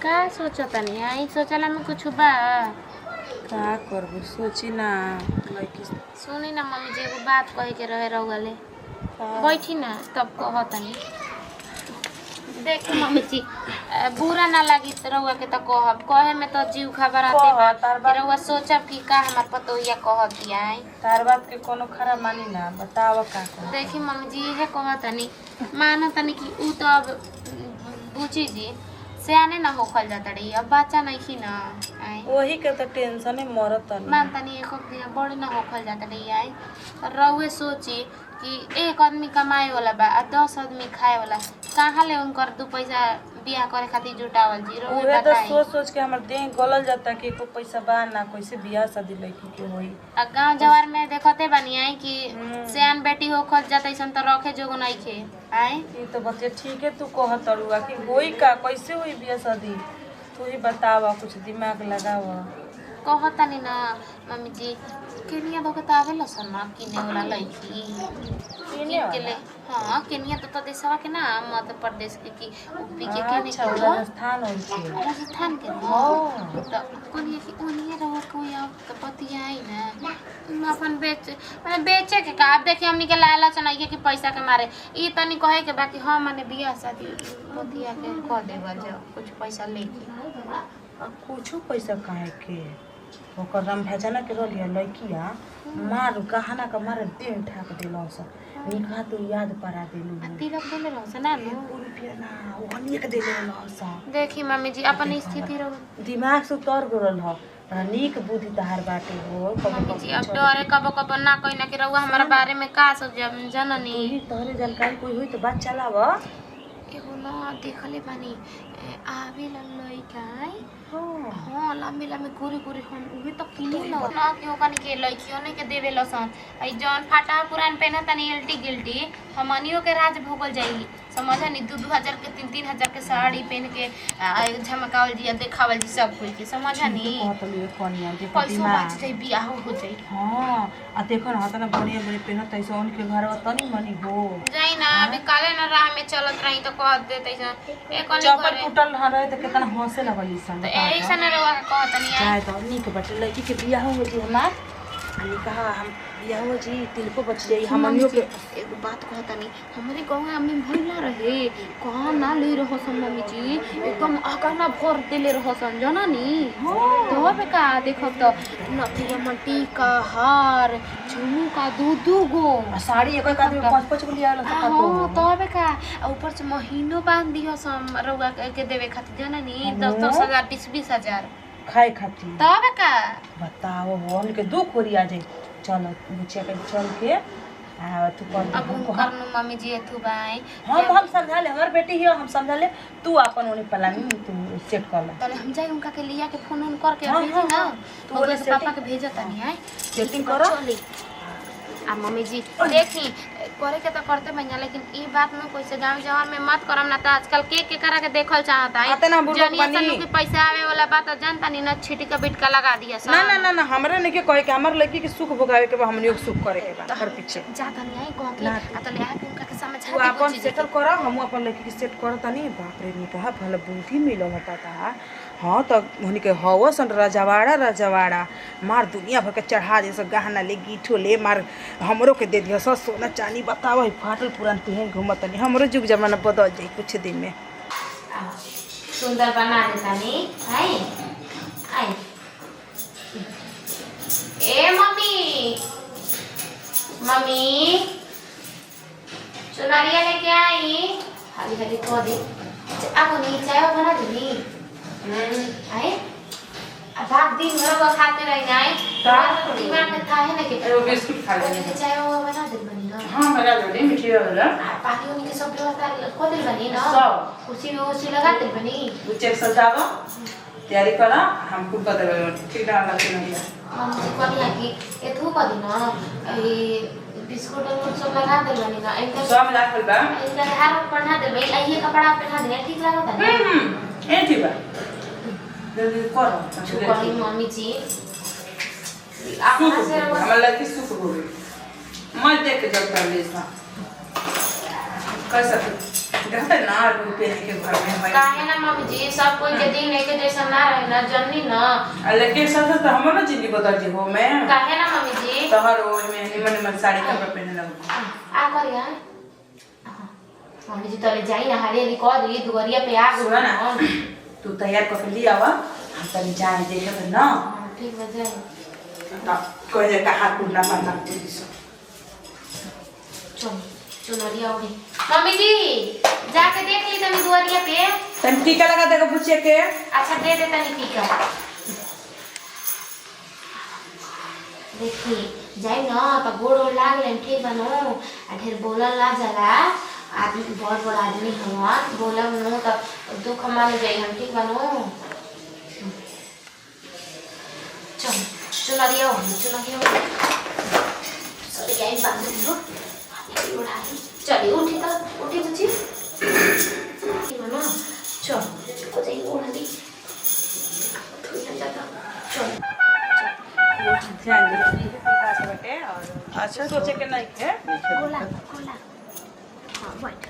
का सोचतानी आई सोचला में कुछ बा। का करबो सोची ना लड़की सुनी ना मम्मी जी एगो बात कहे के रहे रहुआले बैठी ना तब कहतनी। देखी मम्मी जी बुरा ना लगी रहुआ के तो कहब कहे में तो जीव खबर आते बा कि रहुआ सोचब कि का हमार पतोहिया कह दिया है तार बात के कोनो खराब मानी ना बताव का कर। देखी मम्मी जी इहे कहतनी मानतनी कि ऊ तो अब बुची जी सियाने ना होखल जाता रही अब बच्चा नहीं की ना आई वही के तो टेंशन है मरत तनी मानतनी एक दिन बड़े ना होखल जाता रही आई रहुए सोची कि एक आदमी कमाए वाला बा आ 10 आदमी खाए वाला कहाँ ले उनकर 2 पैसा बियाह करे खातिर जुटावल जी रहुए उहे तो बताई। सोच सोच के हमर देह गलल जाता कि को पैसा बा ना कैसे बियाह शादी लड़की के होई। आ गांव जवार में देखते बानी आई कि सियान बेटी होखल जाता सन तो रखे जोगो नहीं खे आई ई तो बतिया ठीक है तू कह तरुआ कि होई का कैसे होई बियाह शादी तू ही बतावा कुछ दिमाग लगावा। कहतनी ना मम्मी जी केनिया धोके तो आवेला सन ना किने वाला लड़की किने के ले हाँ केनिया तो देशवा के ना मध्य प्रदेश के की यूपी के केने अच्छा के राजस्थान होई छे राजस्थान के हां तो कोनिया की ओनिया रहो कोई अब तो पतिया आई ना अपन माने बेचे के का अब देखिए हमनी के लालच नहीं कि पैसा के मारे ई तनी कहे के बाकी हां माने बियाह शादी पतिया के कह देबा जो कुछ पैसा लेके कुछ पैसा काहे के ओकर राम भेजना के रोलिया लड़किया मारू कहाना का मारे देह ठाक देलो स निका तो याद पड़ा देलू तिलक देले रहो से ना नु रुपया ना ओहनी के देले रहो स देखी मम्मी जी अपन स्थिति रहो दिमाग से उतर गरल ह नीक बुद्धि तहार बाटे हो मम्मी जी अब डरे कबो कबो ना कोई ना कि रहुआ हमारा बारे में का सोच जननी तोहरे जानकारी कोई होई तो बात चलाव। एगो ना देखले बानी आवे लइका हां हाँ लंबी लंबी गोरी गोरी हम उहे तो किने लो ना कि ओकनी के लइकियो ने के देवे लसन आई जौन फाटा पुरान पहना तनी एल्टी गिल्टी हमनियो के राज भोगल जाई समझा नहीं 2-2 के 3-3 के साड़ी पहन के झमकावल जी देखावल जी सब कोई के समझा नहीं कहतली कोनिया देखो पैसा दिमाग बच जाई बियाह हो जाई हां आ देखो ना तना बढ़िया बढ़िया पहनत ऐसे उनके घर तनी मनी हो जाई ना अभी काले ना राह में चलत रही तो कह देते एक चप्पल टूटल रहे तो कितना हंसे लगल सन ऐसा न रवा कहतनी चाहे तो नीक बटे लड़की के बियाह हो जी हमार अनि कहा हम बियाह हो जी तिलको बच जाई हमनियो के एगो बात कहतनी हमरे गांव में भइला रहे कहां ना ले रहो सन मम्मी जी एकदम आकाना भर देले रहो सन जाना नी तो पे का देखो तो नथिया मटी का हार झुमका दू गो साड़ी एक एक आदमी 5-5 गो लिया लता हां तो पे का ऊपर से महीनो बांध दियो सम रउआ के देवे खातिर जाना नी 10,000 20,000 खाए खातिर तब का बताओ होन के दुख हो रिया जे चल बुचिया के चल के आ तू कर अब करनु मम्मी जी एथु बाई हम समझा ले हमर बेटी हियो हम समझा ले तू अपन ओने प्लानिंग तू सेट कर ले तले हम जाई उनका के लिया के फोन करके भेजी ना तू तो ओने पापा के भेजता नहीं है सेटिंग करो चली आ मम्मी जी देखी करे के तो करते भैया लेकिन ई बात में कोई से गांव जवार में मत करम ना त आजकल के करा के देखल चाहता है अतना बुढ़ो जनी के पैसा आवे वाला बात जनता नहीं ना छिटी का बिटका लगा दिया सब ना ना ना ना हमरे नहीं के कहे के हमर लड़की के सुख भोगावे के बा हमनियो के सुख करे के बा हर पीछे ज्यादा नहीं कह के आ तो ले आ उनका के समझा तू अपन सेटल कर हम अपन लड़की के सेट कर तनी बाप रे नी कहा भले बुद्धि मिलल होता था हाँ तो उन्हीं के हवसन रजवाड़ा मार दुनिया भर के चढ़ा दे सब गहना ले गीठो ले मार हमरो के दे दिया सब सोना चांदी बताओ फाटल पुरान पहन घूमत नहीं हमरो जुग जमाना बदल जाई कुछ दिन में सुंदर बना देता नी आई आई ए मम्मी मम्मी चुनरिया लेके आई हाली हाली खो दे अब नहीं चाय बना दूनी आई अब भाग दिन भर वो खाते रह जाए तो दिमाग में था है ना कि वो बिस्कुट खा ले चाय वो बना दे बनी ना हां बना दे मीठी वाला पानी उन्हीं के सब व्यवस्था को दे बनी ना सब उसी लगा दे बनी चेक सजावा तैयारी करा हम कुछ बता दे ठीक डाल के नहीं हम जी कोनी आकी ए थू कर ना ए बिस्कुट और सब लगा दे बनी ना इनका सब लागल बा इनका हार पहना दे भाई ये कपड़ा पहना दे ठीक लगता है ए ठीक बा जल्दी करो छुपड़ी मम्मी जी आपना से हमर लड़की सुख हो गई मैं देख के जब कर ले सा कैसा ना रुपये के घर में भाई काहे ना मम्मी जी सब कोई के दिन एक जैसा ना रहे ना जननी ना लेकिन साथ तो हम ना जिंदगी बदल जी हो मैं काहे ना मम्मी जी तो हर रोज में निमन निमन साड़ी कपड़ा पहने लगूं आ कर यार मम्मी जी तले जाई ना हारे ली करी दुवरिया पे आ सुना ना तू तैयार कर ली आवा हम तनी जाए देखे तो ना ठीक बजे तो कोई कहा कुंडा पाता पुलिस चल चुनरिया उड़ी मम्मी जी जाके देख ली तनी दुवरिया पे तन टीका लगा देगा बुच्चे के अच्छा दे दे तनी टीका देखी जाई ना तो गोड़ ओड़ लाग लेन ठीक बनो आ ढेर बोलल ला जाला आदमी बहुत बड़ा आदमी हवन बोलब नु तो दुख मान जाई हम ठीक बनो चल चुनरिया उड़ी सॉरी गाइस बांध दो उठाई चलिए उठी तो उठी बच्ची मानो चल को जाइए उड़ा दी थोड़ा जाता चल अच्छा सोचे के नहीं है गोला गोला हां बैठ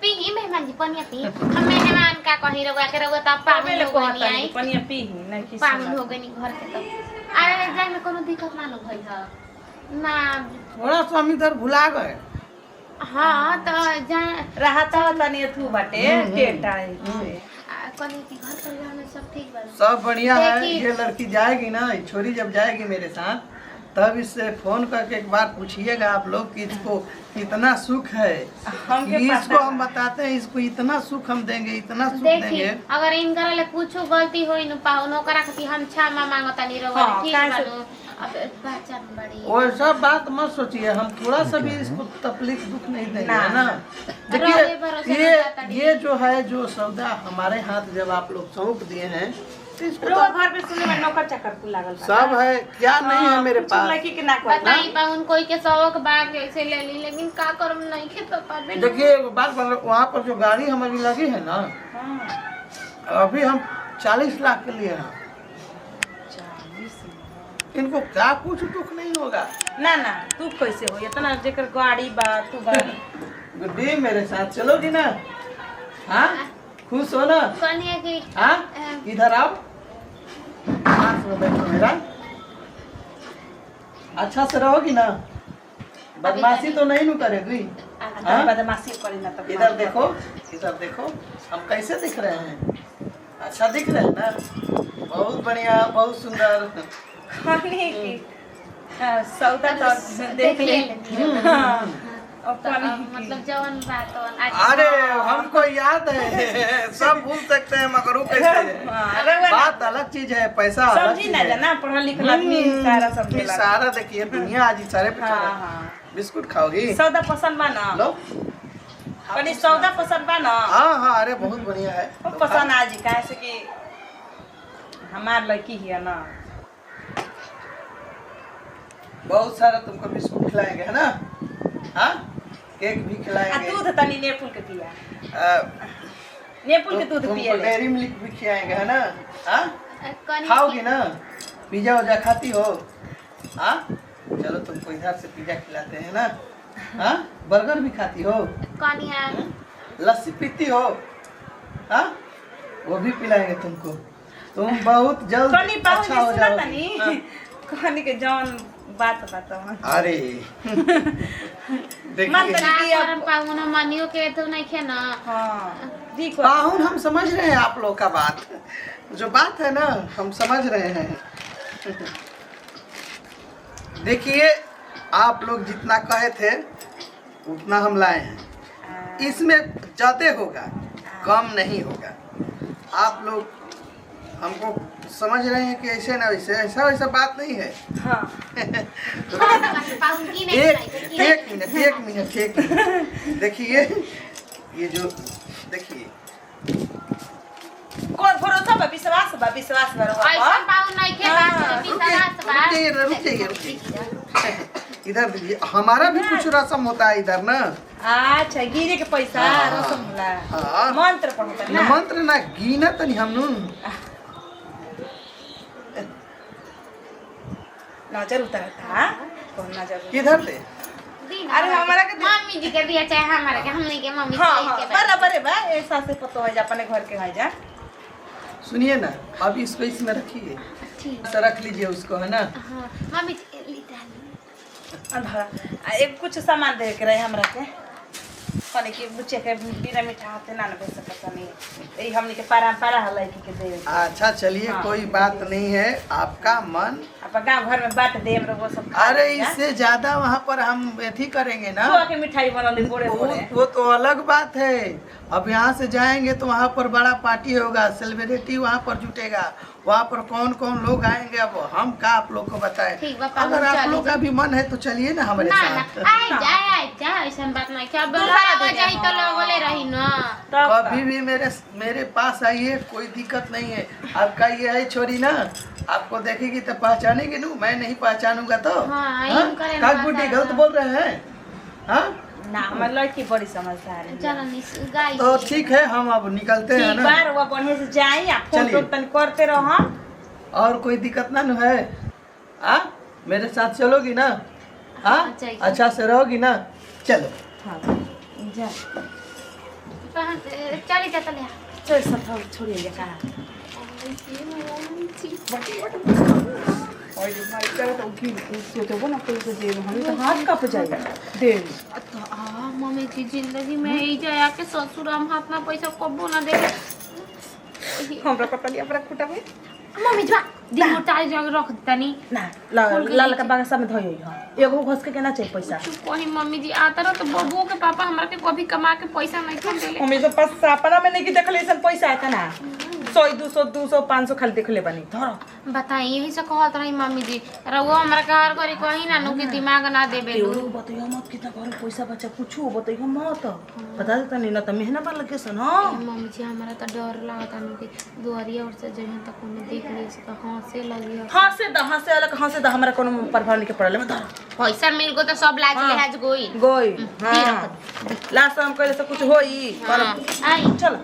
पी मेहमान जी पनिया पी हम मेहमान का कही रहुआ के रहुआ तब पागल हो गई आई पनिया पी नहीं किसी पागल हो गई घर के तब अरे जाए में कोनो दिक्कत ना भई है ना थोड़ा सा हम इधर भुला गए हाँ तो जा रहता तनी थू बाटे टेटा से कनी की घर परिवार में सब ठीक बा सब बढ़िया है। देखिए। ये लड़की जाएगी ना, ये छोरी जब जाएगी मेरे साथ तब इससे फोन करके एक बार पूछिएगा आप लोग कि इसको कितना सुख है। इसको हम बताते हैं, इसको इतना सुख हम देंगे, इतना सुख देखी देंगे। अगर इनकरा ले कुछ गलती होई न पाओ नोकरा खाती हम क्षमा मांगता नहीं रहो हाँ, ठीक काहे से- बानो अब बच्चा बड़ी वो सब बात मत सोचिए, हम थोड़ा सा भी इसको तकलीफ दुख नहीं देंगे ना। है ना। रहे भरोसे देखिए में जाता नहीं। ये जो है जो सौदा हमारे हाथ जब आप लोग सौंप दिए हैं तो इसको रो तो घर पे सुने में नौकर चाकर कुल लागल बा सब है, क्या नहीं है मेरे पास। लड़की के ना कोई बताई पाउन कोई के शौक बाग ऐसे ले ली लेकिन का करम नहीं खे तो पाबे न। देखिए एक बात बोल, वहाँ पर जो गाड़ी हमारी लगी है ना, अभी हम 40 लाख के लिए हैं। इनको क्या कुछ दुख नहीं होगा। ना ना तू कैसे हो इतना जेकर गाड़ी बा तू गाड़ी गुड्डी मेरे साथ चलोगी ना? हाँ खुश हो ना? कनिया की हाँ इधर आओ, पास में बैठो मेरा। अच्छा से रहोगी ना? बदमाशी तो नहीं नु करेगी? हाँ? बदमाशी करी ना तो इधर देखो, इधर देखो, हम कैसे दिख रहे हैं? अच्छा दिख रहे हैं ना? बहुत बढ़िया, बहुत सुंदर। कनी की सौदा तो देख ले मतलब जवन बात अरे हमको याद है, सब भूल सकते हैं मगर वो कैसे? बात अलग चीज है, पैसा अलग समझी चीज ना है। जाना पढ़ा लिखा आदमी सारा समझेला सारा देखिए दुनिया आज इशारे पे चल रहा है। हाँ बिस्कुट खाओगी? सौदा पसंद बा ना लो। कनी सौदा पसंद बा ना हाँ हाँ अरे बहुत बढ़िया है। वो पसंद आज काहे से कि हमार लड़की है ना बहुत सारा तुमको बिस्कुट खिलाएंगे है ना? हाँ केक भी आ खिलाएंगे। दूध तनी नेपुल के पिया आ, नेपुल के दूध तुमको पिए ले डेयरी मिल्क भी खिलाएंगे है ना? हाँ कनी खाओगी ना? पिज्जा वज्जा खाती हो? हाँ चलो तुमको इधर से पिज्जा खिलाते हैं ना। हाँ बर्गर भी खाती हो? कनिया लस्सी पीती हो? हाँ वो भी पिलाएंगे तुमको। तुम बहुत जल्द कनी पाऊ अच्छा हो सुना जाओगी। तनी हाँ। कनी के जौन बात बताओ अरे मन देखिए तनी कि करम अब पाउन मनियो के तो नहीं खे ना हाँ ठीक हो पाहुन हम समझ रहे हैं आप लोग का बात, जो बात है ना हम समझ रहे हैं। देखिए आप लोग जितना कहे थे उतना हम लाए हैं, इसमें ज़्यादा होगा कम नहीं होगा। आप लोग हमको समझ रहे हैं कि ऐसे ना वैसे, ऐसा वैसा बात नहीं है। हाँ पाउन की नहीं एक मिनट देखिए ये जो देखिए कौन भरोसा बा विश्वास बा ऐसा पाउन नहीं खे बात विश्वास बा रुकिए इधर देखिए, हमारा भी कुछ रस्म होता है इधर ना। अच्छा गिरे के पैसा हाँ, रसम होला हाँ। मंत्र पढ़ता न ना मंत्र ना गिना तनी हमनु नजर उतारता कौन नजर किधर ले दी अरे हमारा के मम्मी जी के दिया चाहे हमारा के हमने के मम्मी हाँ के हाँ के बराबर है बा एक साथ से पतो है जा अपने घर के है जा सुनिए ना, अब इसको इसमें रखिए, ठीक ऐसा रख लीजिए उसको, है ना। हाँ मम्मी जी ली डाली अंधा एक कुछ सामान दे के रहे हमरा के कने के बुच्चे के बिना मीठा हाथे ना बस सकता नहीं ई हमनी के परंपरा हलै के दे अच्छा चलिए, हाँ। कोई बात नहीं है, आपका मन। अपन गांव घर में बांट दे हम वो सब अरे इससे ज्यादा वहाँ पर हम एथी करेंगे ना, तो के मिठाई बनल बोरे बोरे वो तो अलग बात है। अब यहाँ से जाएंगे तो वहाँ पर बड़ा पार्टी होगा, सेलिब्रिटी वहाँ पर जुटेगा, वहाँ पर कौन कौन लोग आएंगे। अब हम का आप लोग को बताएं। ठीक बा, अगर आप चली लोग का भी मन है तो चलिए ना हमारे ना ना साथ। आए जा ऐसा बात नहीं क्या बुलावा जाई तो लगले रही ना कभी भी मेरे पास आइए, कोई दिक्कत नहीं है। आपका ये है छोरी ना, आपको देखेगी तो पहचानेगी ना, मैं नहीं पहचानूंगा तो। हाँ, हाँ? यूं करे काक ना, बुड्ढी ना, गलत ना। बोल रहे हैं। हाँ ना हमार लड़की बड़ी समझदार है चलो निस गाई तो ठीक है, हम अब निकलते हैं ठीक ना। बार वो बढ़िया से जाई आ फोन चलिए। तो तन करते रहो हम और कोई दिक्कत ना न है। हाँ मेरे साथ चलोगी ना? हाँ हाँ, चाहिए। अच्छा से रहोगी ना? चलो। हां जा चली जा चले चल सब छोड़िए कहां और ये मार कर तो की उससे तो बना कोई तो दे हम तो हाथ कप जाएगा दे मम्मी की जिंदगी में ही जाया के ससुर हम हाथ में पैसा कबो ना दे हमरा पता नहीं अपना कुटा में मम्मी जी दिन मोटाई जग रख तनी ना लाल का बागा में धोई हो एगो घस के ना चाहिए पैसा कोई मम्मी जी आता रहो तो बबुओ के पापा हमरा के कभी कमा के पैसा नहीं खा देले मम्मी तो पास सपना में नहीं कि देखले ऐसा पैसा है ना 100 200 200 500 खाली देखले बनी धरो बताई यही से कहत रही मम्मी जी रहुओ हमरा के हर करी कहीं ना नु के दिमाग ना देबे एरो बतइयो मत कितना घर पैसा बचा कुछो बतइयो मत बता देता नहीं ना त मेहनत वाला के सन हां मम्मी जी हमरा तो डर लागता नु के दुआरिया और से जहन तक कोनो देख लिए से तो हंसे लगी हंसे अलग हमरा कोनो प्रभाव नहीं के पड़ले में धर पैसा मिल गो तो सब लाज हाँ। लिहाज गोई गोई हां लास्ट हम कहले से कुछ होई हाँ, आई चल